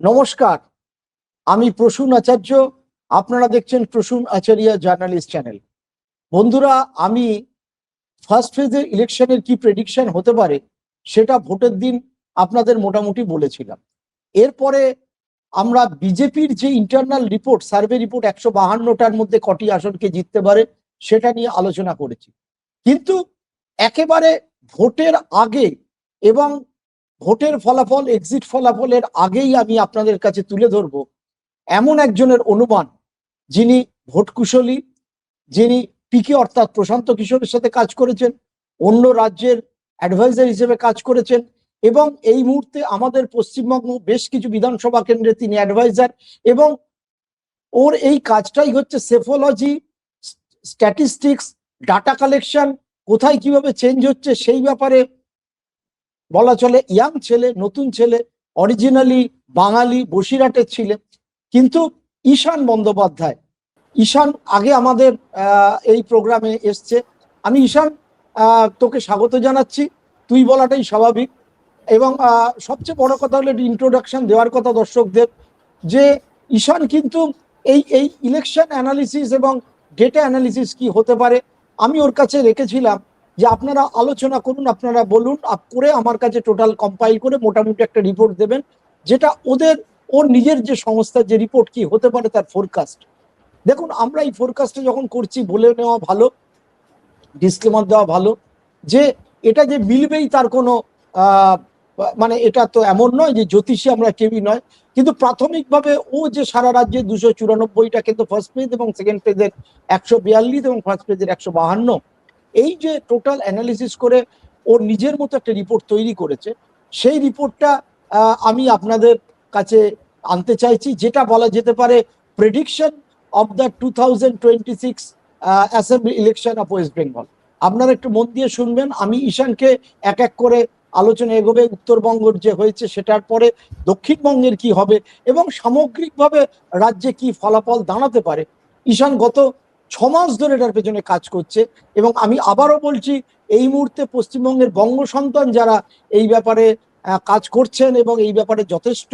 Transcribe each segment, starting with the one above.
নমস্কার, আমি প্রসূন আচার্য। আপনারা দেখছেন প্রসূন আচার্য জার্নালিস্ট চ্যানেল। বন্ধুরা, আমি ফার্স্ট ফেজের ইলেকশনের কি প্রেডিকশন হতে পারে সেটা ভোটের দিন আপনাদের মোটামুটি বলেছিলাম। এরপরে আমরা বিজেপির যে ইন্টারনাল রিপোর্ট, সার্ভে রিপোর্ট 152টার মধ্যে কটি আসনকে জিততে পারে সেটা নিয়ে আলোচনা করেছি। কিন্তু একেবারে ভোটের আগে এবং ভোটের ফলাফল, এক্সিট ফলাফলের আগেই আমি আপনাদের কাছে তুলে ধরব এমন একজনের অনুমান, যিনি ভোট কুশলী, যিনি পিকে অর্থাৎ প্রশান্ত কিশোরের সাথে কাজ করেছেন, অন্য রাজ্যের অ্যাডভাইজার হিসেবে কাজ করেছেন এবং এই মুহূর্তে আমাদের পশ্চিমবঙ্গ বেশ কিছু বিধানসভা কেন্দ্রে তিনি অ্যাডভাইজার। এবং ওর এই কাজটাই হচ্ছে সেফোলজি, স্ট্যাটিস্টিক্স, ডাটা কালেকশন, কোথায় কিভাবে চেঞ্জ হচ্ছে সেই ব্যাপারে বলা চলে। ইয়াং ছেলে, নতুন ছেলে, অরিজিনালি বাঙালি, বসিরহাটের ছিলেন। কিন্তু ঈশান বন্দ্যোপাধ্যায়, ঈশান আগে আমাদের এই প্রোগ্রামে এসছে। আমি ঈশান, তোকে স্বাগত জানাচ্ছি। তুই বলাটাই স্বাভাবিক। এবং সবচেয়ে বড় কথা হলো ইন্ট্রোডাকশন দেওয়ার কথা দর্শকদের, যে ঈশান কিন্তু এই এই ইলেকশন অ্যানালিসিস এবং ডেটা অ্যানালিসিস কি হতে পারে আমি ওর কাছে রেখেছিলাম যে আপনারা আলোচনা করুন, আপনারা বলুন, করে আমার কাছে টোটাল কম্পাইল করে মোটামুটি একটা রিপোর্ট দেবেন, যেটা ওর নিজের যে সংস্থার যে রিপোর্ট কি হতে পারে তার ফোরকাস্ট। দেখুন, আমরা এই ফোরকাস্টে যখন করছি বলে নেওয়া ভালো, ডিসক্লেমার দেওয়া ভালো যে এটা যে মিলবেই তার কোনো মানে এটা তো এমন নয় যে জ্যোতিষী আমরা কেউই নয়। কিন্তু প্রাথমিকভাবে ও যে সারা রাজ্যে 294টা কিন্তু ফার্স্ট পেজ এবং সেকেন্ড পেজের 142 এবং ফার্স্ট পেজের 152, এই যে টোটাল অ্যানালিসিস করে ওর নিজের মতো একটা রিপোর্ট তৈরি করেছে, সেই রিপোর্টটা আমি আপনাদের কাছে আনতে চাইছি, যেটা বলা যেতে পারে prediction of the 2026 assembly election of West Bengal. আপনারা একটু মন দিয়ে শুনবেন। আমি ঈশানকে এক এক করে আলোচনা এগোবে, উত্তরবঙ্গের যে হয়েছে সেটার পরে দক্ষিণবঙ্গের কি হবে এবং সামগ্রিকভাবে রাজ্যে কি ফলাফল দাঁড়াতে পারে। ঈশান গত 6 মাস ধরে এটার পেছনে কাজ করছে এবং আমি আবারও বলছি, এই মুহূর্তে পশ্চিমবঙ্গের বঙ্গ সন্তান যারা এই ব্যাপারে কাজ করছেন এবং এই ব্যাপারে যথেষ্ট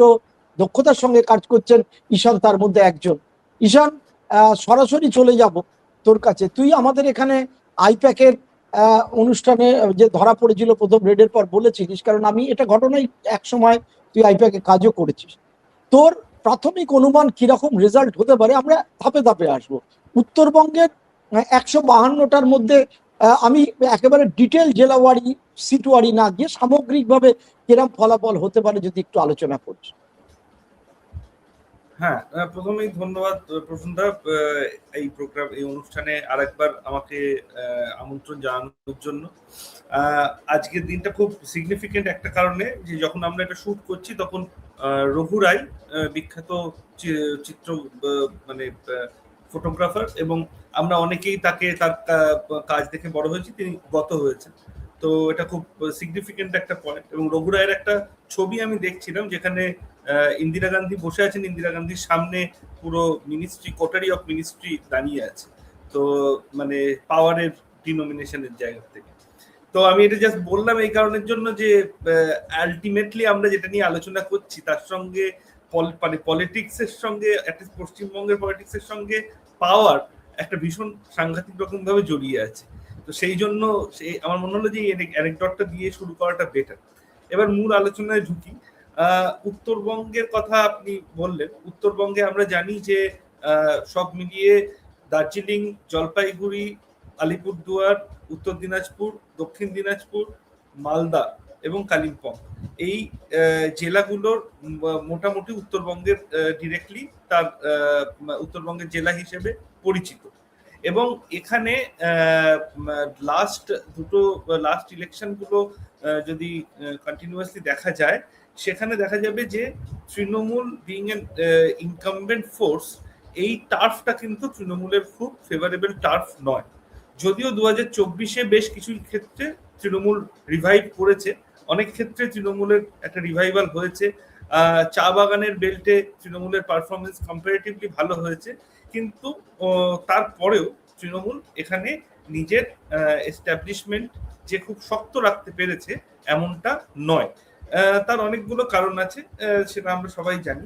দক্ষতার সঙ্গে কাজ করছেন, ঈশান তার মধ্যে একজন। ঈশান, সরাসরি চলে যাব তোর কাছে। তুই আমাদের এখানে আইপ্যাকের অনুষ্ঠানে যে ধরা পড়েছিল প্রথম রেডের পর বলেছিলিস, কারণ আমি এটা ঘটনাই এক সময় তুই আইপ্যাকে কাজও করেছিস। তোর প্রাথমিক অনুমান কিরকম রেজাল্ট হতে পারে? আমরা ধাপে ধাপে আসবো। উত্তরবঙ্গের 152টার মধ্যে আমি একেবারে ডিটেল জেলাওয়ারি, সিটওয়ারি না গিয়ে সামগ্রিকভাবে কিরকম ফলাফল হতে পারে যদি একটু আলোচনা করছি। হ্যাঁ, প্রথমেই ধন্যবাদ প্রসূনদা, এই প্রোগ্রাম, এই অনুষ্ঠানে আরেকবার আমাকে আমন্ত্রণ জানানোর জন্য। আজকের দিনটা খুব সিগনিফিকেন্ট একটা কারণে, যে যখন আমরা এটা শুট করছি তখন রঘু রায়, বিখ্যাত চিত্র মানে ফটোগ্রাফার, এবং আমরা অনেকেই তাকে তার কাজ দেখে বড় হয়েছি, তিনি গত হয়েছেন। তো এটা খুব সিগনিফিকেন্ট একটা পয়েন্ট। এবং রঘু রায়ের একটা ছবি আমি দেখছিলাম যেখানে ইন্দিরা গান্ধী বসে আছেন, ইন্দিরা গান্ধীর সামনে পুরো মিনিস্ট্রি, কোটারি অফ মিনিস্ট্রি দাঁড়িয়ে আছে, তো মানে পাওয়ারের ডিনোমিনেশনের জায়গা থেকে। তো আমি এটা জাস্ট বললাম এই কারণের জন্য যে আলটিমেটলি আমরা যেটা নিয়ে আলোচনা করছি তার সঙ্গে মানে পলিটিক্সের সঙ্গে, পশ্চিমবঙ্গের পলিটিক্সের সঙ্গে পাওয়ার একটা ভীষণ সাংঘাতিক রকম ভাবে জড়িয়ে আছে। তো সেই জন্য আমার মনে হলো যে এই অ্যানেকডটটা দিয়ে শুরু করাটা বেটার। এবার মূল আলোচনায় ঢুকি। উত্তরবঙ্গের কথা আপনি বললেন। উত্তরবঙ্গে আমরা জানি যে সব মিলিয়ে দার্জিলিং, জলপাইগুড়ি, আলিপুরদুয়ার, উত্তর দিনাজপুর, দক্ষিণ দিনাজপুর, মালদা এবং কালিম্পং, এই জেলাগুলোর মোটামুটি উত্তরবঙ্গের ডিরেক্টলি তার উত্তরবঙ্গের জেলা হিসেবে পরিচিত। এবং এখানে লাস্ট ইলেকশনগুলো যদি কন্টিনিউয়াসলি দেখা যায়, সেখানে দেখা যাবে যে Trinamool being N incumbent force, এই টার্ফটা কিন্তু তৃণমূলের খুব ফেভারেবল টার্ফ নয়। যদিও 2024-এ বেশ কিছু ক্ষেত্রে তৃণমূল রিভাইভ করেছে, অনেক ক্ষেত্রে তৃণমূলের একটা রিভাইভাল হয়েছে। চা বাগানের বেল্টে তৃণমূলের পারফরমেন্স কম্পারেটিভলি ভালো হয়েছে, কিন্তু তারপরেও তৃণমূল এখানে নিজের এস্টাবলিশমেন্ট যে খুব শক্ত রাখতে পেরেছে এমনটা নয়। তার অনেকগুলো কারণ আছে, সেটা আমরা সবাই জানি।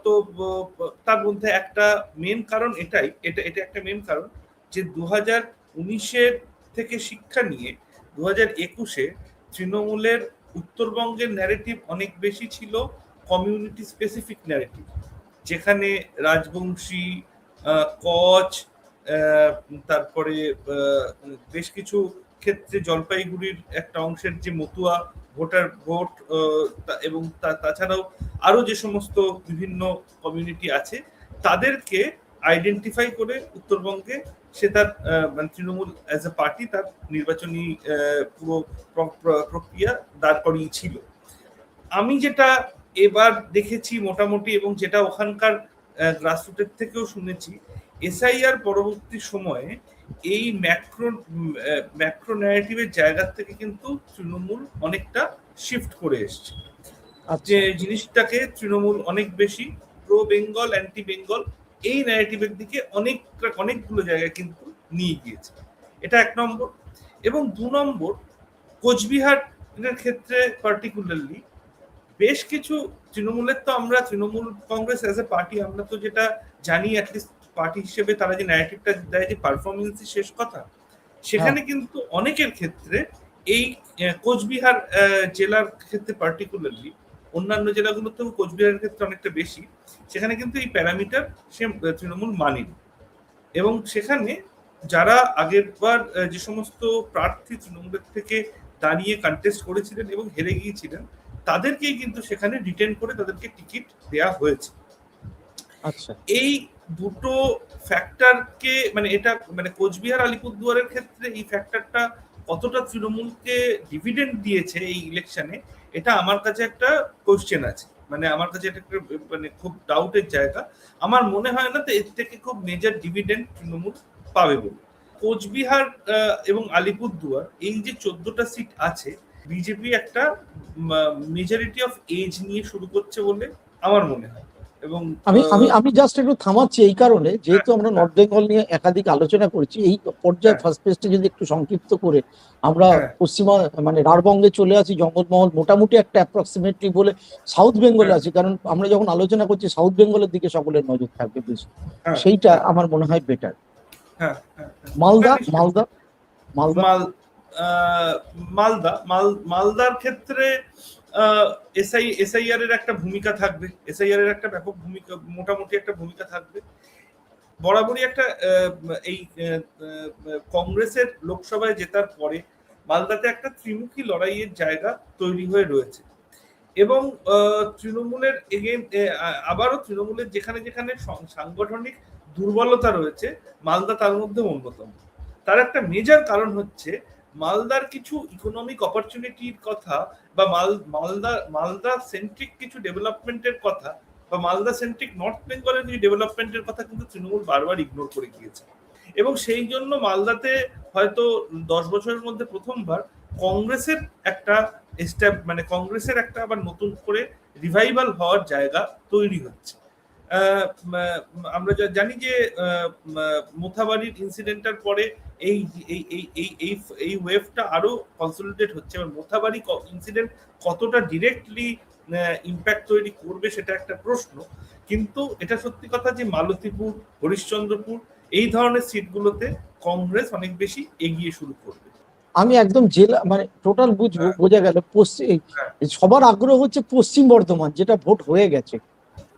তো তার মধ্যে একটা মেন কারণ এটা একটা মেন কারণ যে 2019-এর থেকে শিক্ষা নিয়ে 2021-এ তৃণমূলের উত্তরবঙ্গের ন্যারেটিভ অনেক বেশি ছিল কমিউনিটি স্পেসিফিক ন্যারেটিভ, যেখানে রাজবংশী, কচ, তারপরে বেশ কিছু ক্ষেত্রে জলপাইগুড়ির একটা অংশের যে মতুয়া ভোট এবং তাছাড়াও আরো যে সমস্ত বিভিন্ন কমিউনিটি আছে তাদেরকে আইডেন্টিফাই করে উত্তরবঙ্গে সে তার মানে তৃণমূল অ্যাজ এ পার্টি তার নির্বাচনী পুরো প্রক্রিয়া দাঁড় করিয়েছিল। আমি যেটা এবার দেখেছি মোটামুটি, এবং যেটা ওখানকার গ্রাসরুটের থেকেও শুনেছি, এসআইআর পরবর্তী সময়ে এই ম্যাক্রো ন্যারেটিভের জায়গা থেকে কিন্তু তৃণমূল অনেকটা শিফট করে এসছে। যে জিনিসটাকে তৃণমূল অনেক বেশি প্রো বেঙ্গল অ্যান্টি বেঙ্গল এই ন্যারেটিভের দিকে অনেকগুলো জায়গায় কিন্তু নিয়ে গিয়েছে। এটা 1 নম্বর। এবং 2 নম্বর, কোচবিহারের ক্ষেত্রে পার্টিকুলারলি বেশ কিছু তৃণমূলের, তো আমরা Trinamool Congress as a party আমরা তো যেটা জানি অ্যাটলিস্ট পার্টি হিসেবে তারা যে ন্যারেটিভটা দেয় যে পারফরমেন্সই শেষ কথা, সেখানে কিন্তু অনেকের ক্ষেত্রে এই কোচবিহার জেলার ক্ষেত্রে পার্টিকুলারলি, অন্যান্য জেলাগুলোতেও কোচবিহারের ক্ষেত্রে অনেকটা বেশি, সেখানে কিন্তু এই প্যারামিটার সে তৃণমূল মানেনি। এবং সেখানে যারা আগেরবার যে সমস্ত প্রার্থী তৃণমূলের থেকে দাঁড়িয়ে কন্টেস্ট করেছিলেন এবং হেরে গিয়েছিলেন তাদেরকেই কিন্তু সেখানে রিটেন করে তাদেরকে টিকিট দেয়া হয়েছে। আচ্ছা, এই দুটো ফ্যাক্টরকে মানে এটা মানে কোচবিহার আলিপুরদুয়ারের ক্ষেত্রে এই ফ্যাক্টরটা কতটা তৃণমূলকে ডিভিডেন্ড দিয়েছে এই ইলেকশনে, এটা আমার কাছে একটা কোশ্চেন আছে। মানে আমার কাছে এটা একটা মানে খুব ডাউটের জায়গা। আমার মনে হয় না তো এর থেকে খুব মেজর ডিভিডেন্ড তৃণমূল পাবে বলে। কোচবিহার এবং আলিপুরদুয়ার এই যে 14টা সিট আছে, বিজেপি একটা মেজরিটি অফ এজ নিয়ে শুরু করছে বলে আমার মনে হয়। এবং আমি আমি আমি জাস্ট একটু থামাচ্ছি এই কারণে, যেহেতু আমরা নর্থ বেঙ্গল নিয়ে একাধিক আলোচনা করেছি, এই পর্যায়ে ফার্স্ট পেজটা যদি একটু সংক্ষিপ্ত করে আমরা পশ্চিমা মানে রাঢ়বঙ্গে চলে আসি, জঙ্গলমহল মোটামুটি একটা অ্যাপ্রক্সিমেটলি বলে সাউথ বেঙ্গলে আছি, কারণ আমরা যখন আলোচনা করছি সাউথ বেঙ্গলের দিকে সকলের নজর থাকবে বেশি, সেইটা আমার মনে হয় বেটার। মালদার ক্ষেত্রে এসআইআর এর একটা ভূমিকা থাকবে, এসআইআর এর একটা ব্যাপক ভূমিকা, মোটামুটি একটা ভূমিকা থাকবে। বরাবরই একটা এই কংগ্রেসের লোকসভায় জেতার পরে মালদাতে একটা ত্রিমুখী লড়াইয়ের জায়গা তৈরি হয়ে রয়েছে। এবং তৃণমূলের আবারও তৃণমূলের যেখানে যেখানে সাংগঠনিক দুর্বলতা রয়েছে, মালদা তার মধ্যে অন্যতম। তার একটা মেজর কারণ হচ্ছে মালদার কিছু ইকোনমিক অপরচুনিটির কথা, বা মালদা সেন্ট্রিক কিছু ডেভেলপমেন্টের কথা, বা মালদা সেন্ট্রিক নর্থ বেঙ্গলের কিছু ডেভেলপমেন্টের কথা কিন্তু তৃণমূল বারবার ইগনোর করে গিয়েছে। এবং সেই জন্য মালদাতে হয়তো 10 বছরের মধ্যে প্রথমবার কংগ্রেসের একটা মানে কংগ্রেসের একটা আবার নতুন করে রিভাইভাল হওয়ার জায়গা তৈরি হচ্ছে। আমরা জানি যে মোথাবাড়ির ইনসিডেন্টের পরে এই এই এই এই এই এই ওয়েভটা আরো কনসলিডেট হচ্ছে। এবং মোথাবাড়ি ইনসিডেন্ট কতটা ডিরেক্টলি ইম্প্যাক্ট তৈরি করবে সেটা একটা প্রশ্ন, কিন্তু এটা সত্যি কথা যে মালতীপুর, হরিশ্চন্দ্রপুর এই ধরনের সিটগুলোতে কংগ্রেস অনেক বেশি এগিয়ে শুরু করবে। আমি একদম জেলা মানে টোটাল বুঝবো, বোঝা গেল। সবার আগ্রহ হচ্ছে পশ্চিম বর্ধমান, যেটা ভোট হয়ে গেছে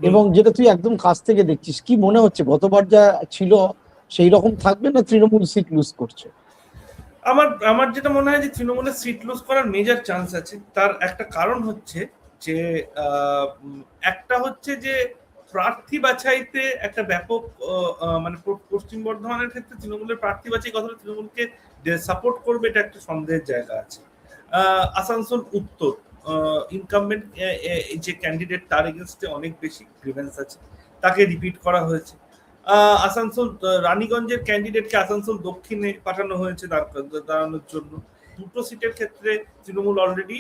এবং যেটা তুই একদম কাছ থেকে দেখছিস। কি মনে হচ্ছে গতবার যা ছিল সেই রকম থাকবে, না তৃণমূল সিট লুজ করছে? আমার যেটা মনে হয় যে তৃণমূলের সিট লুজ করার মেজর চান্স আছে। তার একটা কারণ হচ্ছে যে প্রার্থী বাছাইতে একটা ব্যাপক মানে পশ্চিম বর্ধমানের ক্ষেত্রে তৃণমূলের প্রার্থী বাছাই কতটা তৃণমূলকে সাপোর্ট করবে এটা একটা সন্দেহের জায়গা আছে। আসানসোল উত্তর ইনকামবেন্ট যে ক্যান্ডিডেট তার এগেনস্টে অনেক বেশি গ্রিভেন্স আছে, তাকে রিপিট করা হয়েছে। আসানসোল রানীগঞ্জের ক্যান্ডিডেটকে আসানসোল দক্ষিণে পাঠানো হয়েছে দাঁড়ানোর জন্য। দুটো সিটের ক্ষেত্রে তৃণমূল অলরেডি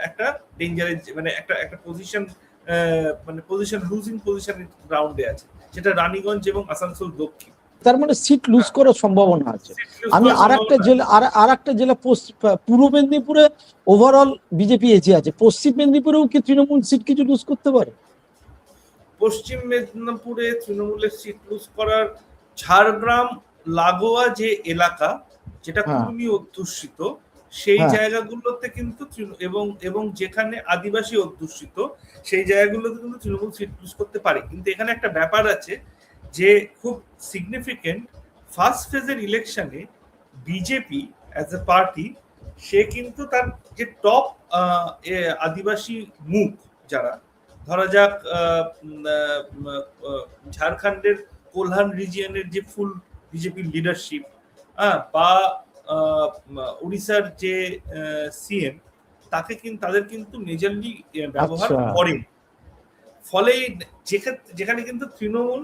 একটা ডেঞ্জারের মানে একটা পজিশন লুজিং পজিশনের গ্রাউন্ডে আছে, সেটা রানীগঞ্জ এবং আসানসোল দক্ষিণ। তার মানে সিট লুজ করার সম্ভাবনা আছে। আমি আর একটা জেলা পূর্ব মেদিনীপুরে ওভারঅল বিজেপি এগিয়ে আছে, পশ্চিম মেদিনীপুরেও কি তৃণমূল সিট কিছু লুজ করতে পারে? পশ্চিম মেদিনীপুরে তৃণমূলের সিট লুজ করার ঝাড়গ্রাম লাগোয়া যে এলাকা যেটা হ্যাঁ কুর্মী অধ্যুষিত সেই হ্যাঁ জায়গাগুলোতে কিন্তু এবং যেখানে আদিবাসী অধ্যুষিত সেই জায়গাগুলোতে কিন্তু তৃণমূল সিট লুজ করতে পারে। কিন্তু এখানে একটা ব্যাপার আছে যে খুব সিগনিফিকেন্ট, ফার্স্ট ফেজের ইলেকশনে বিজেপি অ্যাজ এ পার্টি সে কিন্তু তার যে টপ আদিবাসী মুখ যারা, ধরা যাক ঝাড়খণ্ডের কোলহান রিজিয়নের যে ফুল বিজেপির লিডারশিপ, বা উড়িষ্যার যে সিএম, তাদের কিন্তু মেজরলি ব্যবহার আচ্ছা করেন। ফলে যেখানে কিন্তু তৃণমূল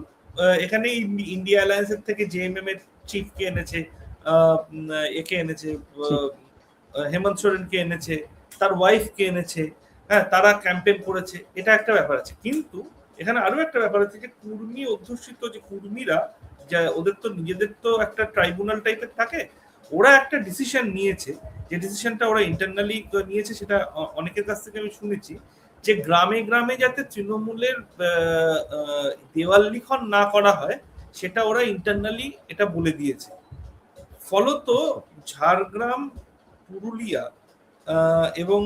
এখানে ইন্ডিয়া অ্যালায়েন্সের থেকে জেএমএম এর চিফকে এনেছে, একে এনেছে, হেমন্ত সোরেনকে এনেছে, তার ওয়াইফকে এনেছে, হ্যাঁ তারা ক্যাম্পেইন করেছে, এটা একটা ব্যাপার আছে। কিন্তু এখানে আরো একটা ব্যাপার আছে যে কুর্মী অধ্যুষিত যে কুর্মীরা, ওদের তো নিজেদের তো একটা ট্রাইব্যুনাল টাইপের থাকে, ওরা একটা ডিসিশন নিয়েছে, যে ডিসিশনটা ওরা ইন্টারনালি নিয়েছে, সেটা অনেকের কাছ থেকে আমি শুনেছি, যে গ্রামে গ্রামে যাতে তৃণমূলের দেওয়াল লিখন না করা হয় সেটা ওরা ইন্টারনালি এটা বলে দিয়েছে। ফলত ঝাড়গ্রাম, পুরুলিয়া এবং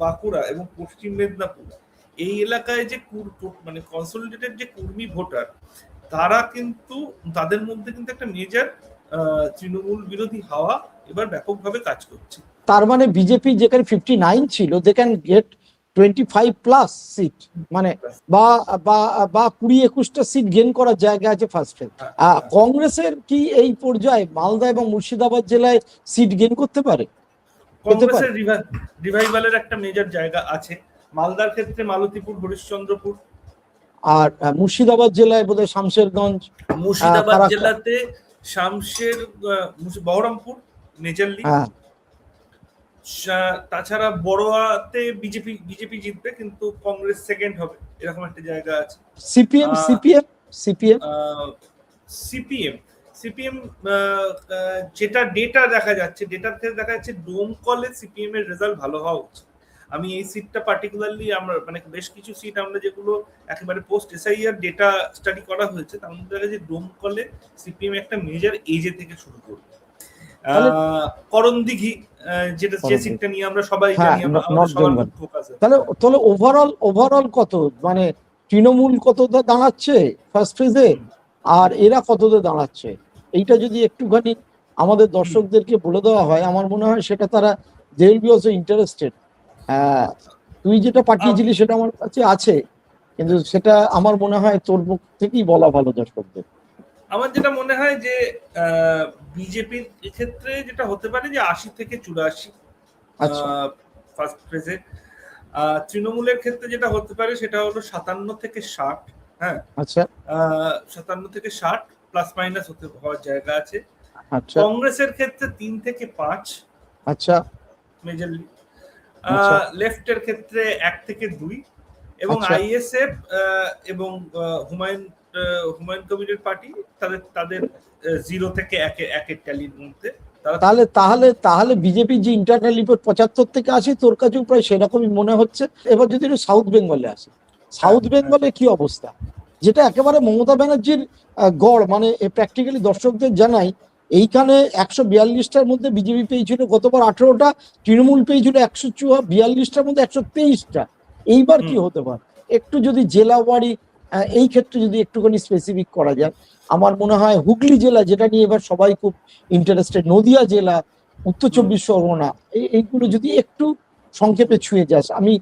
বাঁকুড়া এবং পশ্চিম মেদিনীপুর এই এলাকায় যে মানে কনসলিডেটেড যে কুর্মী ভোটার, তারা কিন্তু তাদের মধ্যে কিন্তু একটা মেজর তৃণমূল বিরোধী হাওয়া এবার ব্যাপকভাবে কাজ করছে। তার মানে বিজেপি যেখানে 59 ছিল, দে ক্যান গেট 25+ সিট, মানে বা বা বা 20-21টা সিট গেইন করার জায়গা আছে ফার্স্ট ফেজ। কংগ্রেসের কি এই পর্যায়ে মালদা এবং মুর্শিদাবাদ জেলায় সিট গেইন করতে পারে? কংগ্রেসের রিভাইভালের একটা মেজর জায়গা আছে। মালদার ক্ষেত্রে মালতীপুর, হরিশ্চন্দ্রপুর, আর মুর্শিদাবাদ জেলায় বোধহয় শামশেরগঞ্জ, মুর্শিদাবাদ জেলাতে শামশের, বহরমপুর মেজরলি। তাছাড়া বড়োয়াতে বিজেপি জিতবে, কিন্তু কংগ্রেস সেকেন্ড হবে, এরকম একটা জায়গা আছে। সিপিএম যেটা ডেটা দেখা যাচ্ছে, ডোমকলে সিপিএম এর রেজাল্ট ভালো হওয়া উচিত। আমি এই সিটটা পার্টিকুলারলি, আমরা মানে বেশ কিছু সিট আমরা যেগুলো একেবারে পোস্ট এসআইআর ডেটা স্টাডি করা হয়েছে, তার মধ্যে দেখা যায় ডোমকলে সিপিএম একটা মেজর এজে থেকে শুরু করবে। করণদিঘি, যেটা যে সিটটা নিয়ে আমরা সবাই জানি, তাহলে ওভারঅল কত, মানে তৃণমূল কতটা দাঁড়াচ্ছে ফার্স্ট ফেজে, আর এরা কতটা দাঁড়াচ্ছে, এইটা যদি একটুখানি আমাদের দর্শকদেরকে বলে দেওয়া হয়, আমার মনে হয় সেটা তারা they will be also interested. তুই যেটা পাঠিয়েছিলি সেটা আমার কাছে আছে, কিন্তু সেটা আমার মনে হয় তোর মুখ থেকেই বলা ভালো দর্শকদের। আমার যেটা মনে হয় যে বিজেপির ক্ষেত্রে যেটা হতে পারে যে 80 থেকে 84 ফার্স্ট ফেজে। তৃণমূলের ক্ষেত্রে যেটা হতে পারে সেটা হলো 57 থেকে 60। হ্যাঁ, আচ্ছা, 57 থেকে 60 প্লাস মাইনাস হওয়ার জায়গা আছে। কংগ্রেসের ক্ষেত্রে 3 থেকে 5, আচ্ছা মেজরলি। লেফটের ক্ষেত্রে 1 থেকে 2, এবং আইএসএফ এবং হুমায়ুন কবিরের পার্টি তাদের 0 থেকে 1-এর ট্যালির মধ্যে। তাহলে বিজেপি যে ইন্টারনাল রিপোর্ট 75 থেকে 80, তোর কাছেও প্রায় সেরকমই মনে হচ্ছে। এবার যদি সাউথ বেঙ্গলে আসে, সাউথ বেঙ্গলে কি অবস্থা, যেটা একেবারে মমতা ব্যানার্জির গড়, মানে প্র্যাকটিক্যালি দর্শকদের জানাই, এইখানে 142টার মধ্যে বিজেপি পেয়েছিল গতবার 18টা, তৃণমূল পেয়েছিল 142টার মধ্যে 123টা। এইবার কি হতে পারে, একটু যদি জেলা ওয়ারি এই ক্ষেত্রে যদি একটুখানি স্পেসিফিক করা যায়। আমার মনে হয় হুগলি জেলা, যেটা নিয়ে এবার সবাই খুব ইন্টারেস্টেড, নদিয়া জেলা, উত্তর 24 পরগনা, এইগুলো যদি একটু সংক্ষেপে ছুঁয়ে যাস, আমি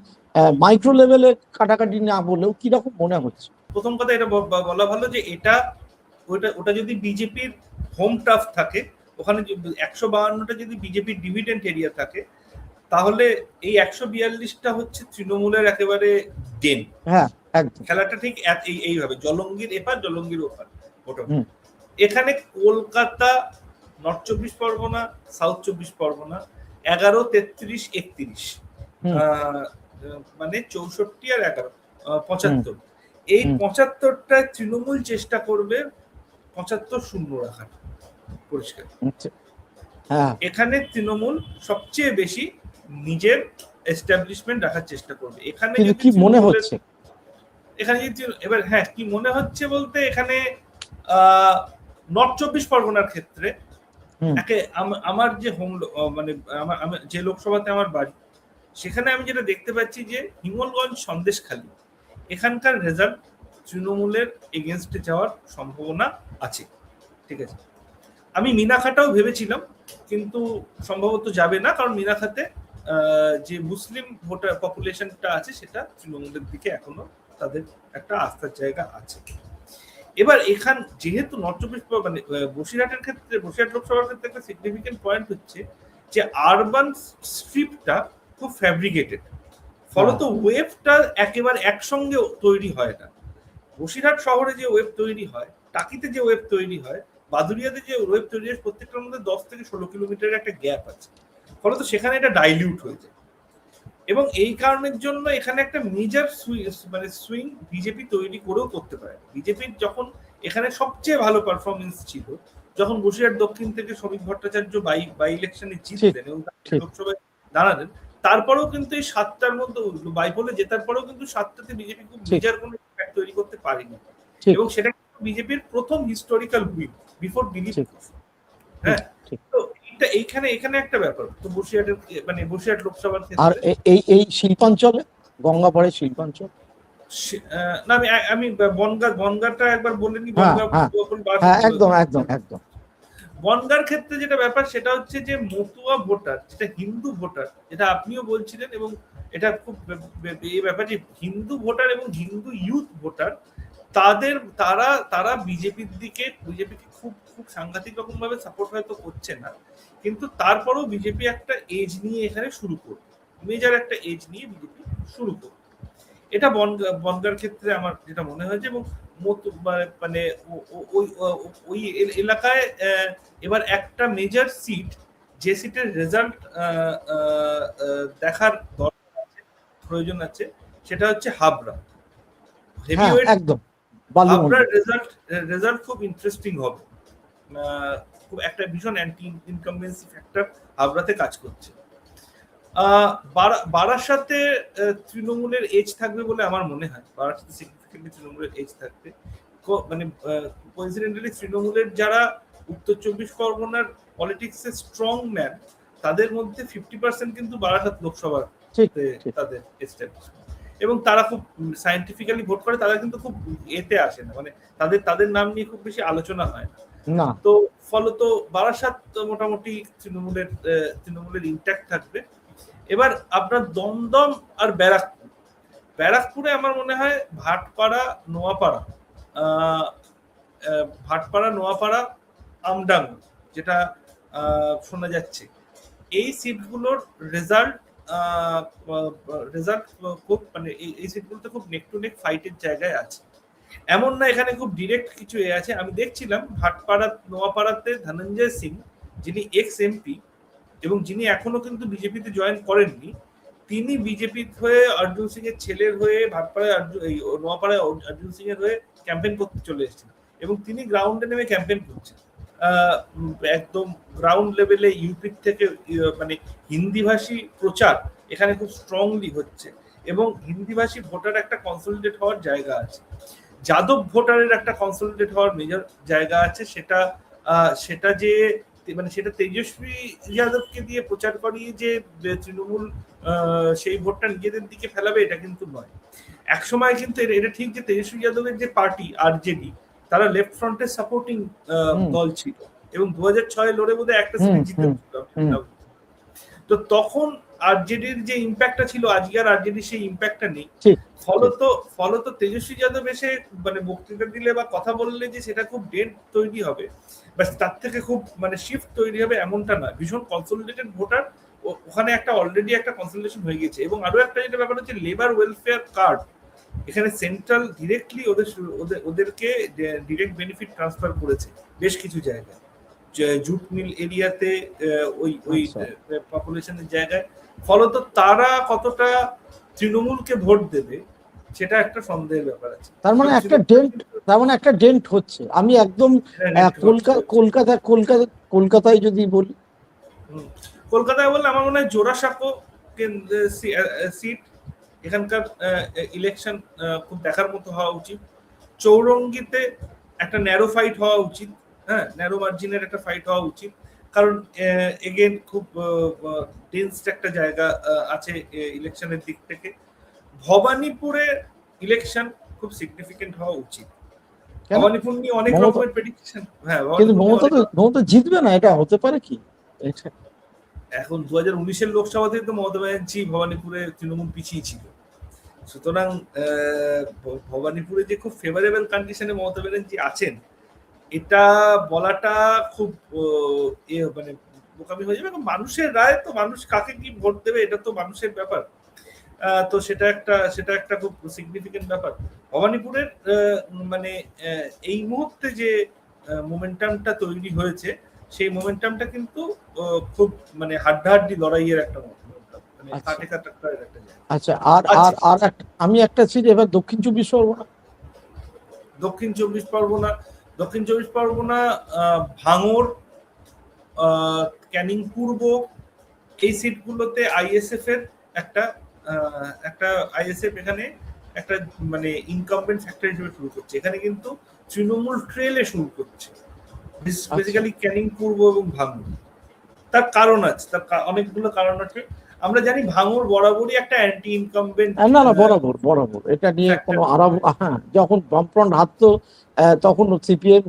মাইক্রো লেভেলে কাটাকাটি না বলেও কিরকম মনে হচ্ছে। প্রথম কথা এটা বলা ভালো যে ওটা যদি বিজেপির হোম টাফ থাকে, ওখানে 152টা যদি বিজেপির ডিভিডেন্ট এরিয়া থাকে, তাহলে এই 142টা হচ্ছে তৃণমূলের একেবারে ডেন। হ্যাঁ, একদম খেলাটা ঠিক এইভাবে, জলঙ্গির এপার জলঙ্গির ওপার। এখানে কলকাতা, নর্থ 24 পরগনা, সাউথ 24 পরগনা 11, 33, 31, মানে 64 আর 11, 75। এই 75টায় তৃণমূল চেষ্টা করবে 75-0 রাখার, পরিষ্কার। এখানে তৃণমূল সবচেয়ে বেশি নিজের এস্টাবলিশমেন্ট রাখার চেষ্টা করবে। এখানে কি মনে হচ্ছে, এখানে এবার হ্যাঁ কি মনে হচ্ছে বলতে এখানে নর্থ 24 পরগনার ক্ষেত্রে আমার যে মানে আমার যে লোকসভাতে আমার বাড়ি, সেখানে আমি যেটা দেখতে পাচ্ছি যে হিঙ্গলগঞ্জ সন্দেশখালী এখানকার রেজাল্ট তৃণমূলের এগেনস্টে যাওয়ার সম্ভাবনা আছে। ঠিক আছে, আমি মিনাখাটাও ভেবেছিলাম, কিন্তু সম্ভবত যাবে না, কারণ মিনাখাতে যে মুসলিম ভোটার পপুলেশনটা আছে সেটা তৃণমূলের দিকে এখনো তাদের একটা আস্থার জায়গা আছে। এবার যেহেতু নর্থ 24 মানে বসিরহাটের ক্ষেত্রে, বসিরহাট লোকসভার ক্ষেত্রে একটা সিগনিফিকেন্ট পয়েন্ট হচ্ছে যে আরবান স্ট্রিপটা খুব ফ্যাব্রিকেটেড, ফলত ওয়েবটা একেবারে একসঙ্গে তৈরি হয় না। বসিরহাট শহরে যে ওয়েব তৈরি হয়, টাকিতে যে ওয়েব তৈরি হয়, বাদুরিয়াতে যে ওয়েব তৈরি হয়, প্রত্যেকটার মধ্যে 10 থেকে 16 কিলোমিটারের একটা গ্যাপ আছে, ফলত সেখানে এটা ডাইলিউট হয়ে যায়। এবং এই কারণের জন্য এখানে একটা মেজর সুইং বিজেপি তৈরি করেও করতে পারে। বিজেপির যখন এখানে সবচেয়ে ভালো পারফরমেন্স ছিল, যখন বসিরহাট দক্ষিণ থেকে শ্রমিক ভট্টাচার্য বাই ইলেকশনে জিতলেন এবং লোকসভায় দাঁড়ালেন, তারপরেও কিন্তু এই 7টার মধ্যে বাইপোলে জেতার পরেও কিন্তু 7টাতে বিজেপি খুব মেজর কোনো ইম্প্যাক্ট তৈরি করতে পারেনি, এবং সেটা বিজেপির প্রথম historical win before Dilip Ghosh. হ্যাঁ, তো এখানে একটা ব্যাপার, তো বসিরহাটের মানে বসিরহাট লোকসভার ক্ষেত্রে আর এই শিল্পাঞ্চলে গঙ্গাপাড়ে শিল্পাঞ্চল, না আমি বনগাঁটা একবার বলিনি। একদম একদম একদম। বনগাঁর ক্ষেত্রে যেটা ব্যাপার সেটা হচ্ছে যে মতুয়া ভোটার, যেটা হিন্দু ভোটার, যেটা আপনিও বলছিলেন, এবং এটা খুব এই ব্যাপার যে হিন্দু ভোটার এবং হিন্দু ইউথ ভোটার তারা বিজেপিকে খুব খুব সাংঘাতিক রকম ভাবে সাপোর্ট হয়তো করছে না, কিন্তু তারপরেও বিজেপি একটা এজ নিয়ে এখানে শুরু করবে, মেজর একটা এজ নিয়ে বিজেপি শুরু করবে। এটা বনগাঁর ক্ষেত্রে আমার যেটা মনে হয়েছে। এবং মানে ওই এলাকায় এবার একটা মেজর সিট, যে সিটের রেজাল্ট দেখার দরকার আছে, প্রয়োজন আছে, সেটা হচ্ছে হাবড়া। একদম হাবড়ার রেজাল্ট খুব ইন্টারেস্টিং হবে। খুব একটা ভীষণ অ্যান্টি ইনকামবেন্সি ফ্যাক্টর হাবড়াতে কাজ করছে। বারাসাতে তৃণমূলের এজ থাকবে বলে আমার মনে হয়। বারাসাতে সিগনিফিকেন্টলি তৃণমূলের এজ থাকবে, মানে কোইন্সিডেন্টালি তৃণমূলের যারা উত্তর 24 পরগনার পলিটিক্সে স্ট্রং ম্যান, তাদের মধ্যে 50% কিন্তু বারাসাত লোকসভার তাদের এস্টাবলিশমেন্ট, এবং তারা খুব সায়েন্টিফিক্যালি ভোট করে, তারা কিন্তু খুব এতে আসে না, মানে তাদের নাম নিয়ে খুব বেশি আলোচনা হয় না। তো ফলত বারাসাত মোটামুটি তৃণমূলের ইন্ট্যাক্ট থাকবে। এবার আপনার দমদম আর ব্যারাকপুরে আমার মনে হয় ভাটপাড়া নোয়াপাড়া আমডাং, যেটা শোনা যাচ্ছে, এই সিটগুলোর রেজাল্ট খুব মানে এই সিটগুলোতে খুব নেক টু নেক ফাইটের জায়গায় আছে। এমন না এখানে খুব ডিরেক্ট কিছু আছে। আমি দেখছিলাম নোয়াপাড়াতে ধনঞ্জয় সিং, যিনি এক্স এমপি এবং যিনি এখনো কিন্তু বিজেপিতে জয়েন করেননি, তিনি বিজেপি হয়ে অর্জুন সিং এর ছেলের হয়ে নোয়াপাড়ায় অর্জুন সিং এর হয়ে ক্যাম্পেইন করতে চলে এসেছেন, এবং তিনি গ্রাউন্ডে নেমে ক্যাম্পেইন করছেন। একদম গ্রাউন্ড লেভেলে ইউপি থেকে মানে হিন্দিভাষী প্রচার এখানে খুব স্ট্রংলি হচ্ছে, এবং হিন্দিভাষী ভোটার একটা কনসলিডেট হওয়ার জায়গা আছে। যাদব ভোটারের একটা কনসলিডেট হওয়ার মেজর জায়গা আছে। সেটা যে মানে সেটা তেজস্বী যাদবকে দিয়ে প্রচার করিয়ে যে তৃণমূল সেই ভোটটা নিজেদের দিকে ফেলাবে, এটা কিন্তু নয়। একসময় কিন্তু এটা ঠিক যে তেজস্বী যাদবের যে পার্টি আরজেডি, তারা লেফট ফ্রন্টের সাপোর্টিং দল ছিল, এবং 2006 লড়ে বোধহয় একটা সিট জিতেছিল। তো তখন আরজেডির যে ইম্প্যাক্টটা ছিল, আজকে আর আরজেডির সেই ইম্প্যাক্টটা নেই। ফলত তেজস্বী যাদব এসে মানে বক্তৃতা দিলে বা কথা বললে যে সেটা খুব ডেন্ট তৈরি হবে, বা তার থেকে খুব মানে শিফট তৈরি হবে, এমনটা না। ভীষণ কনসলিডেটেড ভোটার, ওখানে একটা অলরেডি একটা কনসলিডেশন হয়ে গেছে। এবং আরো একটা যেটা ব্যাপার হচ্ছে লেবার ওয়েলফেয়ার কার্ড, এখানে সেন্ট্রাল ডিরেক্টলি ওদেরকে ডিরেক্ট বেনিফিট ট্রান্সফার করেছে বেশ কিছু জায়গায়, জুট মিল এরিয়াতে, ওই পপুলেশনের জায়গায়। ফলত তারা কতটা তৃণমূলকে ভোট দেবে সেটা একটা সন্দেহের ব্যাপার আছে। তার মানে একটা ডেন্ট হচ্ছে। আমি একদম কলকাতায় যদি বলি, কলকাতায় বললে আমার মনে হয় জোড়াসাঁকো সিট, এখানকার ইলেকশন খুব দেখার মতো হওয়া উচিত। চৌরঙ্গিতে একটা ন্যারো ফাইট হওয়া উচিত, হ্যাঁ, ন্যারো মার্জিনের একটা ফাইট হওয়া উচিত, কারণ এগেন খুব ডেন্স একটা জায়গা আছে ইলেকশনের দিক থেকে। ভবানীপুরে ইলেকশন খুব সিগনিফিকেন্ট হওয়া উচিত। ভবানীপুর নিয়ে অনেক রকমের প্রেডিকশন। হ্যাঁ, কিন্তু মমতা জিতবে না, এটা হতে পারে কি? এখন 2019-এর লোকসভাতে তো মমতা ব্যানার্জি ভবানীপুরে তৃণমূল পিছিয়ে ছিল, সুতরাং ভবানীপুরে যে খুব ফেভারেবল কন্ডিশনে মমতা ব্যানার্জি আছেন এটা বলাটা খুব মানে বোকামি হয়ে যাবে। এখন মানুষের রায়, তো মানুষ কাকে কি ভোট দেবে এটা তো মানুষের ব্যাপার। তো সেটা একটা খুব সিগনিফিকেন্ট ব্যাপার। ভবানীপুরের মানে এই মুহূর্তে যে মোমেন্টামটা তৈরি হয়েছে সেই মোমেন্টামটা কিন্তু খুব মানে হাড্ডাহাড্ডি লড়াইয়ের একটা মোমেন্টাম, মানে কাটে কাটার একটা জায়গা। আচ্ছা, আর আর আর আমি একটা ছিল এবার দক্ষিণ চব্বিশ পরগনা ভাঙড়, ক্যানিং পূর্ব, এই সিটগুলোতে আইএসএফ এর একটা আইএসএফ এখানে একটা মানে ইনকামবেন্ট ফ্যাক্টর হিসেবে শুরু করছে। এখানে কিন্তু তৃণমূল ট্রেলে শুরু করছে, বেসিক্যালি ক্যানিং পূর্ব এবং ভাঙড়। তার কারণ আছে, তার অনেকগুলো কারণ আছে। আমরা জানি ভাঙড় বরাবরই একটা অ্যান্টি ইনকামবেন্ট। না, বরাবর এটা নিয়ে কোনো হ্যাঁ, যখন বামফ্রন্ট হারতো তখন সিপিএম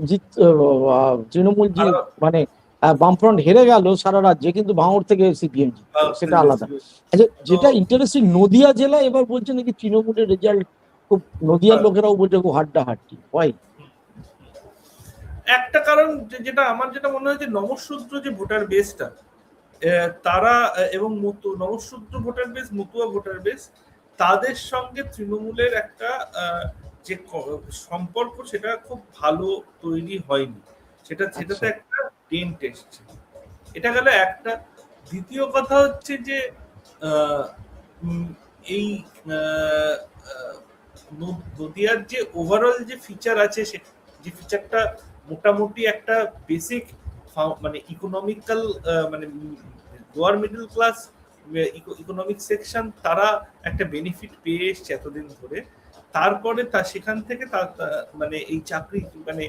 তৃণমূল মানে বামফ্রন্ট হেরে গেল সারা রাজ্যে, কিন্তু ভাঙড় থেকে সিপিএম জিততো, সেটা আলাদা। আচ্ছা, যেটা ইন্টারেস্টিং, নদিয়া জেলা এবার বলছে নাকি তৃণমূলের রেজাল্ট খুব, নদিয়ার লোকেরাও বলছে খুব হাড্ডাহাড্ডি হয়। একটা কারণ যেটা আমার মনে হয় যে নমশূদ্র যে ভোটার বেসটা তারা এবং Namasudra voter base, Matua voter base, তাদের সঙ্গে তৃণমূলের একটা যে সম্পর্ক সেটা খুব ভালো তৈরি হয়নি, সেটাতে একটা ডেন্ট এসছে। এটা গেল একটা। দ্বিতীয় কথা হচ্ছে যে এই নদিয়ার যে ওভারঅল যে ফিচার আছে, যে ফিচারটা মোটামুটি একটা বেসিক মানে ইকোনমিক্যাল মানে lower middle class economic section, তারা একটা বেনিফিট পেয়ে এসছে এতদিন ধরে। তারপরে সেখান থেকে মানে এই চাকরি মানে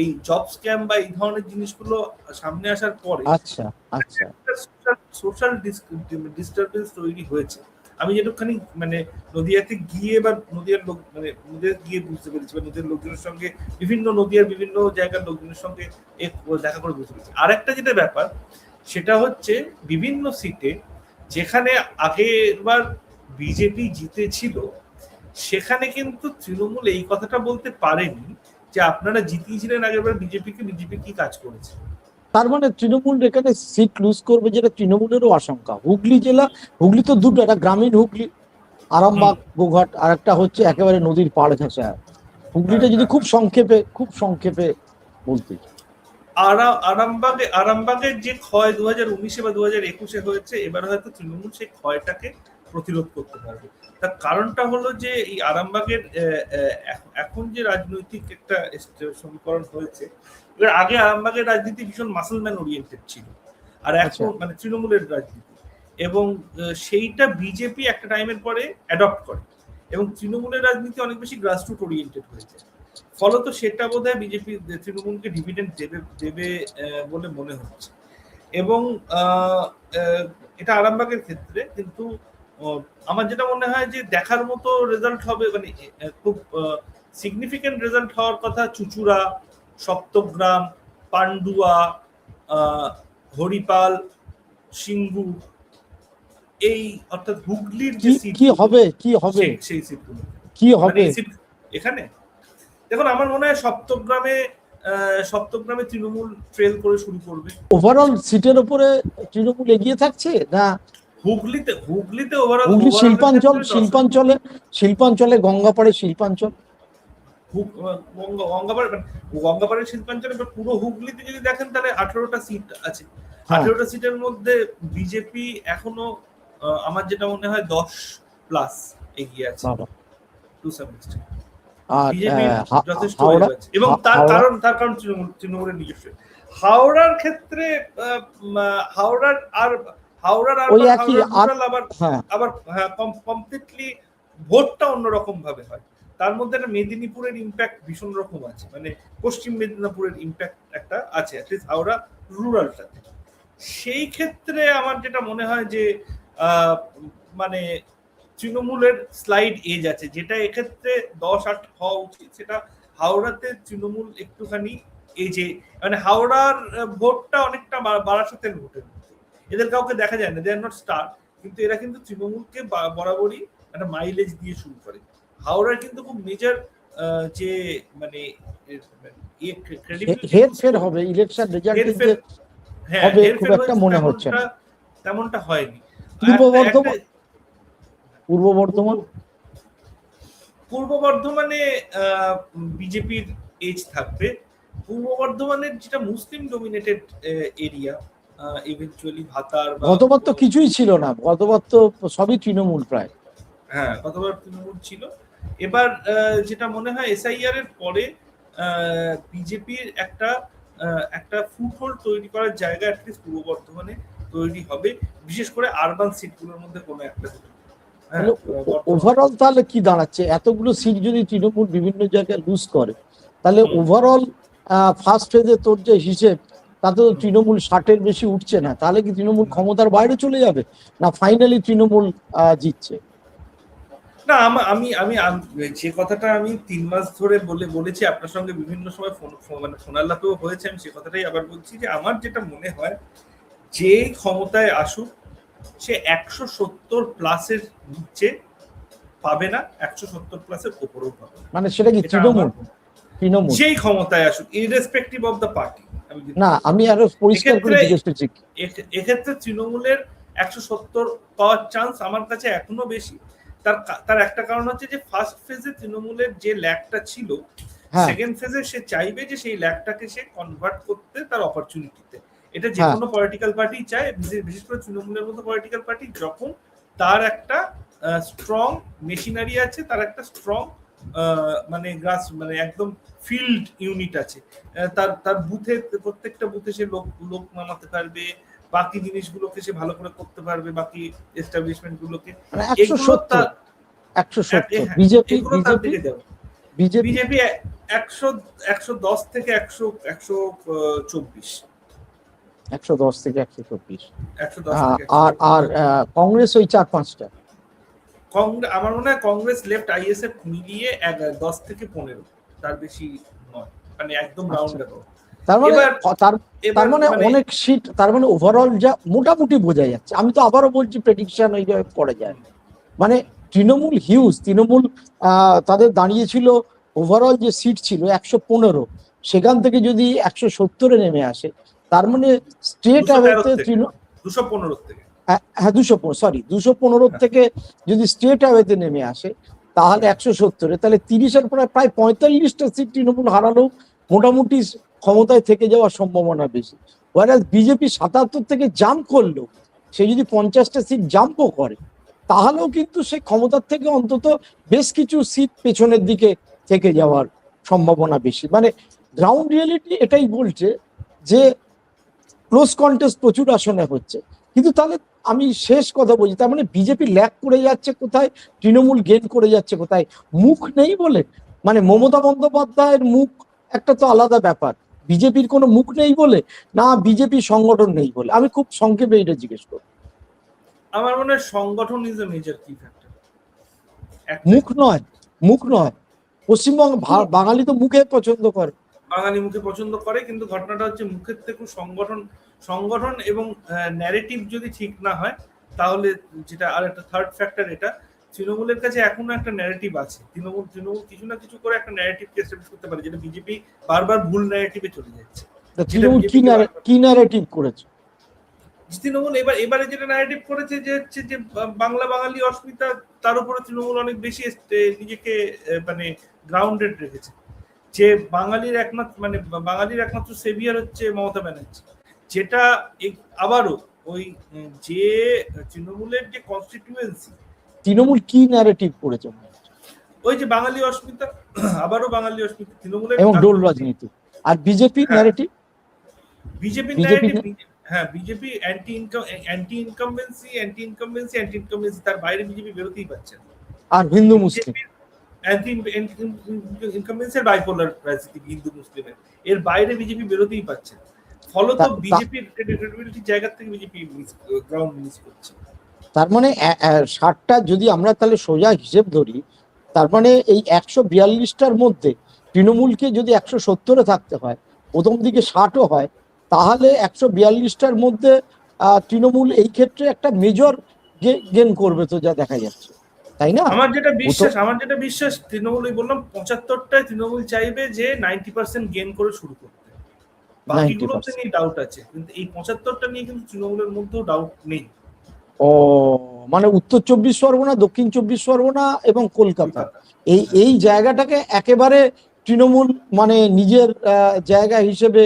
এই জব স্ক্যাম বা এই ধরনের জিনিসগুলো সামনে আসার পরে সোশ্যাল ডিস্টারবেন্স তৈরি হয়েছে। আমি যেটুকখানি মানে নদিয়াতে গিয়ে বা নদিয়ার লোক মানে নদিয়া গিয়ে বুঝতে পেরেছি, বা নদীর লোকজনের সঙ্গে নদিয়ার বিভিন্ন জায়গার লোকজনের সঙ্গে দেখা করে বুঝতে পেরেছি। আর একটা যেটা ব্যাপার সেটা হচ্ছে বিভিন্ন সিটে যেখানে আগেরবার বিজেপি জিতেছিল সেখানে কিন্তু তৃণমূল এই কথাটা বলতে পারেনি যে আপনারা জিতিয়েছিলেন আগেরবার বিজেপি কি কাজ করেছে। তার মানে তৃণমূল এখানে সিট লুজ করবে, যেটা তৃণমূলেরও আশঙ্কা। হুগলি জেলা, হুগলি তো দুটো, একটা গ্রামীণ হুগলি আরামবাগ গোঘাট, আর একটা হচ্ছে একেবারে নদীর পাড় ঘেঁষা হুগলিটা। যদি খুব সংক্ষেপে বলতে, আরামবাগের যে ক্ষয় 2019-এ বা 2021-এ হয়েছে, এবার হয়তো তৃণমূল সেই ক্ষয়টাকে প্রতিরোধ করতে পারবে। তার কারণটা হলো যে এই আরামবাগের এখন যে রাজনৈতিক একটা সমীকরণ হয়েছে, এবার আগে আরামবাগের রাজনীতি ভীষণ মাসলম্যান ওরিয়েন্টেড ছিল, আর এখন মানে তৃণমূলের রাজনীতি, এবং সেইটা বিজেপি একটা টাইমের পরে অ্যাডপ্ট করে, এবং তৃণমূলের রাজনীতি অনেক বেশি গ্রাসরুট ওরিয়েন্টেড হয়েছে। ফলত সেটা বোধহয় বিজেপি তৃণমূলকে ডিভিডেন্ড দেবে বলে মনে হচ্ছে। এবং এটা আরামবাগের ক্ষেত্রে কিন্তু আমার যেটা মনে হয় যে দেখার মতো রেজাল্ট হবে, মানে খুব সিগনিফিকেন্ট রেজাল্ট হওয়ার কথা চুচুড়া, সপ্তগ্রাম, পান্ডুয়া, হরিপাল, সিঙ্গু, এই অর্থাৎ হুগলির যে সিট কি হবে সেই সিটগুলো কি হবে এখানে। দেখুন, আমার মনে হয় সপ্তগ্রামে তৃণমূল ট্রেল করে শুরু করবে। ওভারঅল সিটের উপরে তৃণমূল এগিয়ে থাকছে না? হুগলিতে ওভারঅল হুগলি শিল্পাঞ্চলে গঙ্গাপাড়ের শিল্পাঞ্চল, গঙ্গাপাড়ের শিল্পাঞ্চলে পুরো হুগলিতে যদি দেখেন তাহলে 18টা সিট আছে। 18টা সিটের মধ্যে বিজেপি এখনো আমার যেটা মনে হয় 10+ এগিয়ে আছে টু সাম এক্সটেন্ট। বিজেপি যথেষ্ট এবং তার কারণ তৃণমূলের নিজস্ব। হাওড়ার ক্ষেত্রে হাওড়ার আবার কমপ্লিটলি ভোটটা অন্যরকম ভাবে হয়। তার মধ্যে একটা মেদিনীপুরের ইম্প্যাক্ট ভীষণ রকম আছে, মানে পশ্চিম মেদিনীপুরের ইম্প্যাক্ট একটা আছে, অ্যাটলিস্ট হাওড়া রুরালটাতে। সেই ক্ষেত্রে আমার যেটা মনে হয় যে মানে তৃণমূলের স্লাইড এজ আছে, যেটা এক্ষেত্রে 10-8 হওয়া উচিত, সেটা হাওড়াতে তৃণমূল একটুখানি এজে, মানে হাওড়ার ভোটটা অনেকটা বারাসাতের ভোটের মতো। এদের কাউকে দেখা যায় না, দে আর নট স্টার, কিন্তু এরা কিন্তু তৃণমূলকে বরাবরই একটা মাইলেজ দিয়ে শুরু করে। হাওড়ার কিন্তু খুব মেজর যে মানে হেরফের হবে ইলেকশন রেজাল্টের যে হবে খুব একটা মনে হচ্ছে না। তেমনটা হয়নি। পূর্ব বর্ধমান, পূর্ব বর্ধমান, পূর্ব বর্ধমানে বিজেপির এজ থাকবে। পূর্ব বর্ধমানের যেটা মুসলিম ডমিনেটেড এরিয়া, ইভেন্চুয়ালি ভাতার, গতবার তো কিছুই ছিল না, গতবার তো সবই তৃণমূল প্রায়। হ্যাঁ, গতবার তৃণমূল ছিল। এবার যেটা মনে হয় এসআইআর এর পরে বিজেপির একটা ফুটহোল্ড তৈরি করার জায়গা অ্যাটলিস্ট পূর্ব বর্ধমানে তৈরি হবে, বিশেষ করে আরবান সিটগুলোর মধ্যে কোনো একটা। ওভারঅল তাহলে কি দাঁড়াচ্ছে, এতগুলো সিট যদি তৃণমূল বিভিন্ন জায়গায় লুজ করে, তাহলে ওভারঅল ফার্স্ট ফেজে তোর যে হিসেব, তাতে তো তৃণমূল 60-এর বেশি উঠছে না, তাহলে কি তৃণমূল ক্ষমতার বাইরে চলে যাবে, না ফাইনালি তৃণমূল জিতছে? না, আমি আমি যে কথাটা আমি 3 মাস ধরে বলেছি আপনার সঙ্গে, বিভিন্ন সময় মানে ফোনালাপেও হয়েছে, আমি সে কথাটাই আবার বলছি যে আমার যেটা মনে হয়, যে ক্ষমতায় আসুক সে 170 প্লাসের নিচে পাবে না, 170 প্লাসের উপরেও পাবে না। মানে সেটা কি তৃণমূল? তৃণমূল যেই ক্ষমতায় আসুক, ইররেসপেক্টিভ অফ দ্য পার্টি। না, আমি আরো পরিষ্কার করে জিজ্ঞেস করছি, এক্ষেত্রে তৃণমূলের 170 পাওয়ার চান্স আমার কাছে এখনো বেশি। তার একটা কারণ হচ্ছে যে ফার্স্ট ফেজে তৃণমূলের যে ল্যাকটা ছিল, সেকেন্ড ফেজে সে চাইবে যে সেই ল্যাকটাকে সে কনভার্ট করতে তার অপরচুনিটিতে। এটা যে কোনো পলিটিক্যাল পার্টি চায়, বিশেষ করে তৃণমূলের মতো পলিটিক্যাল পার্টি, যখন তার একটা স্ট্রং মেশিনারি আছে, তার একটা স্ট্রং মানে গ্রাস, মানে একদম ফিল্ড ইউনিট আছে, তার বুথে, প্রত্যেকটা বুথে সে লোক নামাতে পারবে, বাকি জিনিসগুলোকে সে ভালো করে করতে পারবে, বাকি এস্টাবলিশমেন্ট গুলোকে। 170 বিজেপি 110 থেকে 124, 110 থেকে 124, আর কংগ্রেস ওই 4-5টা। আমার মনে হয় কংগ্রেস লেফট আইএসএফ মিলিয়ে 10 থেকে 15, তার বেশি নয়, মানে একদম রাউন্ড অ্যাবাউট। তার মানে অনেক সিট, তার মানে ওভারঅল যা মোটামুটি বোঝা যাচ্ছে, আমি তো আবারও বলছি প্রেডিকশন ওইভাবে করা যায়, মানে তৃণমূল হিউজ, তৃণমূল তাদের দাঁড়িয়েছিল ওভারঅল যে সিট ছিল 115, সেখান থেকে যদি 170-এ নেমে আসে, তার মানে স্টেট অ্যাওয়েতে 215 থেকে, হ্যাঁ 215 থেকে যদি স্টেট অ্যাওয়েতে নেমে আসে, তাহলে 170-এ, তাহলে 30-এর প্রায় 45টা সিট তৃণমূল হারালেও মোটামুটি ক্ষমতায় থেকে যাওয়ার সম্ভাবনা বেশি। ওয়ারাজ বিজেপি 77 থেকে জাম্প করলো, সে যদি 50টা সিট জাম্পও করে, তাহলেও কিন্তু সে ক্ষমতার থেকে অন্তত বেশ কিছু সিট পেছনের দিকে থেকে যাওয়ার সম্ভাবনা বেশি। মানে গ্রাউন্ড রিয়েলিটি এটাই বলছে যে ক্লোজ কন্টেস্ট প্রচুর আসনে হচ্ছে। কিন্তু তাহলে আমি শেষ কথা বলছি, তার মানে বিজেপি ল্যাক করে যাচ্ছে কোথায়, তৃণমূল গেন করে যাচ্ছে কোথায়? মুখ নেই বলে, মানে মমতা বন্দ্যোপাধ্যায়ের মুখ একটা তো আলাদা ব্যাপার, বিজেপির কোনো মুখ নেই বলে, না বিজেপি সংগঠন নেই বলে? আমি খুব সংক্ষেপে এটা জিজ্ঞেস করব। আমার মনে হয় সংগঠন ইজ এ মেজর কি ফ্যাক্টর, মুখ নয়। পশ্চিমবঙ্গ বাঙালি তো মুখে পছন্দ করে, বাঙালি মুখে পছন্দ করে, কিন্তু ঘটনাটা হচ্ছে মুখের থেকে সংগঠন এবং ন্যারেটিভ যদি ঠিক না হয়, তাহলে যেটা আর একটা থার্ড ফ্যাক্টর, এটা তৃণমূলের কাছে এখনো একটা ন্যারেটিভ আছে, তৃণমূল কিছু না কিছু করে একটা ন্যারেটিভকে এস্টাবলিশ করতে পারে, যেটা বিজেপি বারবার ভুল ন্যারেটিভে চলে যাচ্ছে। তৃণমূল কি ন্যারেটিভ করেছে? তৃণমূল এবারে যেটা ন্যারেটিভ করেছে যে হচ্ছে যে বাঙালি অস্মিতা, তার উপরে তৃণমূল অনেক বেশি নিজেকে মানে গ্রাউন্ডেড রেখেছে, যে বাঙালির একমাত্র সেভিয়ার হচ্ছে মমতা ব্যানার্জি, যেটা আবারও ওই যে তৃণমূলের যে কনস্টিটিউয়েন্সি, তৃণমূল কি ন্যারেটিভ করেছে? ওই যে বাঙালি অস্মিতা, আবারও বাঙালি অস্মিতা তৃণমূলের, এবং ডোল রাজনীতি। আর বিজেপি ন্যারেটিভ, হ্যাঁ বিজেপি অ্যান্টি ইনকামবেন্সি, তার বাইরে বিজেপি বেরোতেই পারছে না। আর হিন্দু মুসলিম। ইনকামবেন্সের বাইপোলার রাজনীতি হিন্দু মুসলিমের, এর বাইরে বিজেপি বেরোতেই পারছে না, ফলত বিজেপির ক্রেডিবিলিটির জায়গা থেকে বিজেপি গ্রাউন্ড মিস করছে। তার মানে 60টা যদি আমরা তাহলে সোজা হিসেব ধরি, তার মানে এই 142টার মধ্যে তৃণমূলকে যদি 170-এ থাকতে হয়, প্রথম দিকে 60ও হয়, তাহলে 142টার মধ্যে তৃণমূল এই ক্ষেত্রে একটা মেজর গেন করবে তো যা দেখা যাচ্ছে, তাই না? আমার যেটা বিশ্বাস তৃণমূল, বললাম 75টায় তৃণমূল চাইবে যে 90% গেন করে শুরু করতে, বাকিগুলোতে নিয়ে ডাউট আছে, কিন্তু এই 75টা নিয়ে কিন্তু তৃণমূলের মধ্যেও ডাউট নেই। ও মানে উত্তর 24 পরগনা, দক্ষিণ 24 পরগনা এবং কলকাতা, এই জায়গাটাকে একেবারে তৃণমূল মানে নিজের জায়গা হিসেবে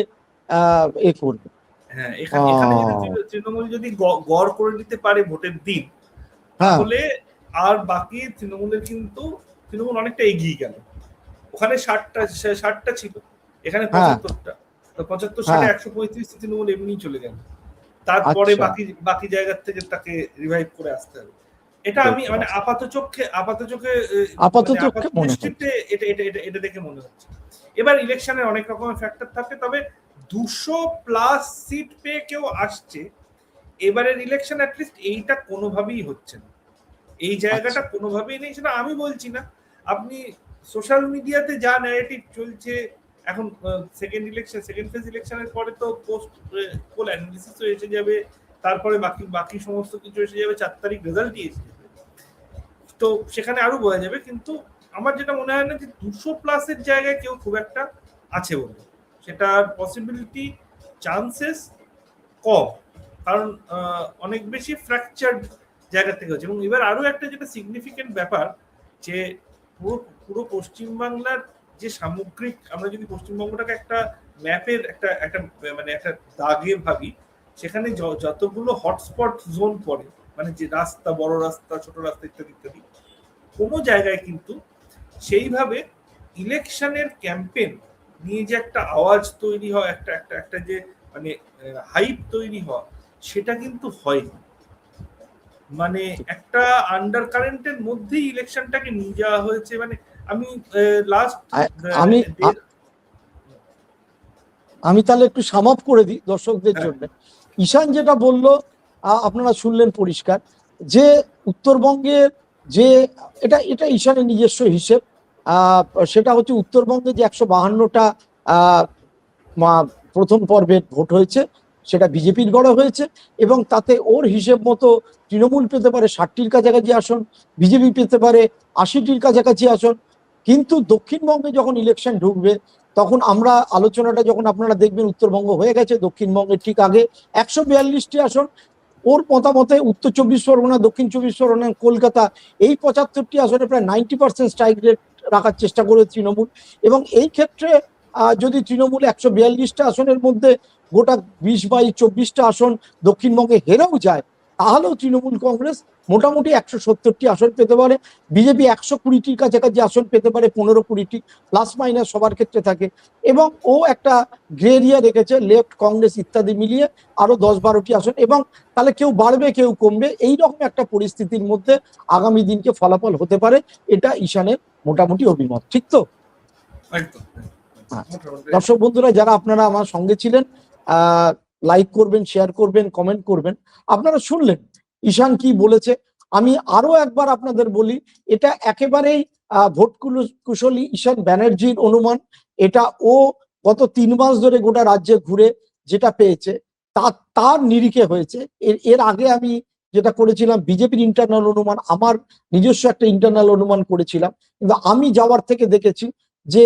এ করবে। হ্যাঁ, এখানে যদি তৃণমূল যদি গড় করে নিতে পারে ভোটের দিন, তাহলে আর বাকি তৃণমূলের কিন্তু তৃণমূল অনেকটা এগিয়ে গেল। ওখানে 60টা ছিল, এখানে 75টা, তো 75-60 135 তৃণমূল এমনি চলে গেল। তারপরে বাকি জায়গা থেকে তাকে রিভাইভ করে আসতে হবে। এটা আমি মানে আপাত চোখে এটা দেখে মনে হচ্ছে। এবার ইলেকশনের অনেক রকমের ফ্যাক্টর থাকে, তবে 200+ সিট পেয়ে কেউ আসছে, এবারের ইলেকশন অ্যাটলিস্ট এইটা কোনোভাবেই হচ্ছে না, এই জায়গাটা কোনোভাবেই নেই। সেটা আমি বলছি না, আপনি সোশ্যাল মিডিয়াতে যা ন্যারেটিভ চলছে এখন, সেকেন্ড ফেজ ইলেকশনের পরে তো পোস্ট পোল অ্যানালিসিস এসে যাবে, তারপরে বাকি সমস্ত কিছু এসে যাবে, 4 তারিখ রেজাল্টই এসে যাবে, তো সেখানে আরো বোঝা যাবে। কিন্তু আমার যেটা মনে হয় না যে 200+ জায়গায় কেউ খুব একটা আছে বলে, সেটার পসিবিলিটি চান্সেস কম, কারণ অনেক বেশি ফ্র্যাকচার্ড জায়গা থেকে হচ্ছে। এবং এবার আরো একটা যেটা সিগনিফিকেন্ট ব্যাপার, যে পুরো পশ্চিমবাংলার যে সামগ্রিক, আমরা যদি পশ্চিমবঙ্গটাকে একটা ম্যাপের একটা মানে একটা দাগে ভাবি, সেখানে যতগুলো হটস্পট জোন পড়ে, মানে যে রাস্তা, বড় রাস্তা, ছোট রাস্তা ইত্যাদি ইত্যাদি, কোনো জায়গায় কিন্তু সেইভাবে ইলেকশনের ক্যাম্পেইন নিয়ে যে একটা আওয়াজ তৈরি হয়, একটা যে মানে হাইপ তৈরি হয়, সেটা কিন্তু হয়নি। মানে একটা আন্ডার কারেন্টের মধ্যেই ইলেকশনটাকে নিয়ে যাওয়া হয়েছে। মানে আমি তাহলে একটু সাম আপ করে দিই দর্শকদের জন্য। ঈশান যেটা বললো আপনারা শুনলেন পরিষ্কার, যে উত্তরবঙ্গের যে এটা ঈশানের নিজস্ব হিসেব, সেটা হচ্ছে উত্তরবঙ্গে যে 152টা প্রথম পর্বের ভোট হয়েছে, সেটা বিজেপির গড়ে হয়েছে, এবং তাতে ওর হিসেব মতো তৃণমূল পেতে পারে 60টির কাছাকাছি আসন, বিজেপি পেতে পারে 80টির কাছাকাছি আসন। কিন্তু দক্ষিণবঙ্গে যখন ইলেকশন ঢুকবে, তখন আমরা আলোচনাটা যখন আপনারা দেখবেন, উত্তরবঙ্গ হয়ে গেছে, দক্ষিণবঙ্গের ঠিক আগে 142টি আসন ওর মতামতে, উত্তর 24 পরগনা, দক্ষিণ 24 পরগনা, কলকাতা, এই 75টি আসনে প্রায় 90% স্ট্রাইক রেট রাখার চেষ্টা করে তৃণমূল। এবং এই ক্ষেত্রে যদি তৃণমূল 142টা আসনের মধ্যে গোটা 20/24টা আসন দক্ষিণবঙ্গে হেরেও যায়, তাহলেও তৃণমূল কংগ্রেস মোটামুটি 170টি আসন পেতে পারে, বিজেপি 120টির কাছাকাছি আসন পেতে পারে, 15-20টি প্লাস মাইনাস সবার ক্ষেত্রে থাকে। এবং ও একটা গ্রে এরিয়া রেখেছে, লেফট, কংগ্রেস ইত্যাদি মিলিয়ে আরো 10-12টি আসন, এবং তাহলে কেউ বাড়বে কেউ কমবে, এইরকম একটা পরিস্থিতির মধ্যে আগামী দিনকে ফলাফল হতে পারে। এটা ঈশানের মোটামুটি অভিমত, ঠিক তো? দর্শক বন্ধুরা, যারা আপনারা আমার সঙ্গে ছিলেন, লাইক করবেন, শেয়ার করবেন, কমেন্ট করবেন। আপনারা শুনলেন ঈশান কি বলেছে। আমি আরো একবার আপনাদের বলি, এটা একেবারেই ভোট কুশলী ঈশান ব্যানার্জির অনুমান। এটা ও গত 3 মাস ধরে গোটা রাজ্যে ঘুরে যেটা পেয়েছে তার নিরিখে হয়েছে। এর আগে আমি যেটা করেছিলাম বিজেপির ইন্টারনাল অনুমান, আমার নিজস্ব একটা ইন্টারনাল অনুমান করেছিলাম, কিন্তু আমি যাওয়ার থেকে দেখেছি যে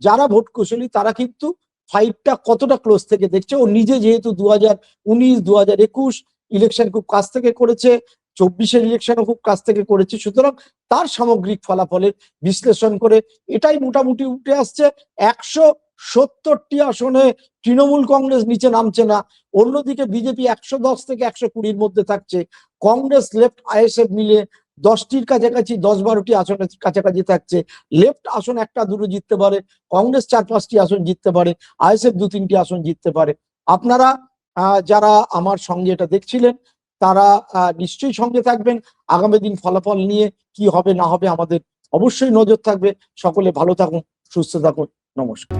যারা ভোট কুশলী তারা কিন্তু ফাইটটা কতটা ক্লোজ থেকে দেখছে। ও নিজে যেহেতু 2019, 2021 ইলেকশন খুব কাছ থেকে করেছে, 24-এর ইলেকশনও খুব কাছ থেকে করেছে, সুতরাং তার সামগ্রিক ফলাফলের বিশ্লেষণ করে এটাই মোটামুটি উঠে আসছে, 170টি আসনে তৃণমূল কংগ্রেস নিচে নামছে না। অন্যদিকে বিজেপি 110 থেকে 120-র মধ্যে থাকছে, কংগ্রেস, লেফট, আইএসএফ মিলে 10টির কাছাকাছি, 10-12টি আসনের কাছাকাছি থাকছে। লেফট আসন 1-2 জিততে পারে, কংগ্রেস 4-5টি আসন জিততে পারে, আইএসএফ 2-3টি আসন জিততে পারে। আপনারা যারা আমার সঙ্গে এটা দেখছিলেন, তারা নিশ্চয়ই সঙ্গে থাকবেন। আগামী দিন ফলাফল নিয়ে কি হবে না হবে আমাদের অবশ্যই নজর থাকবে। সকলে ভালো থাকুন, সুস্থ থাকুন, নমস্কার।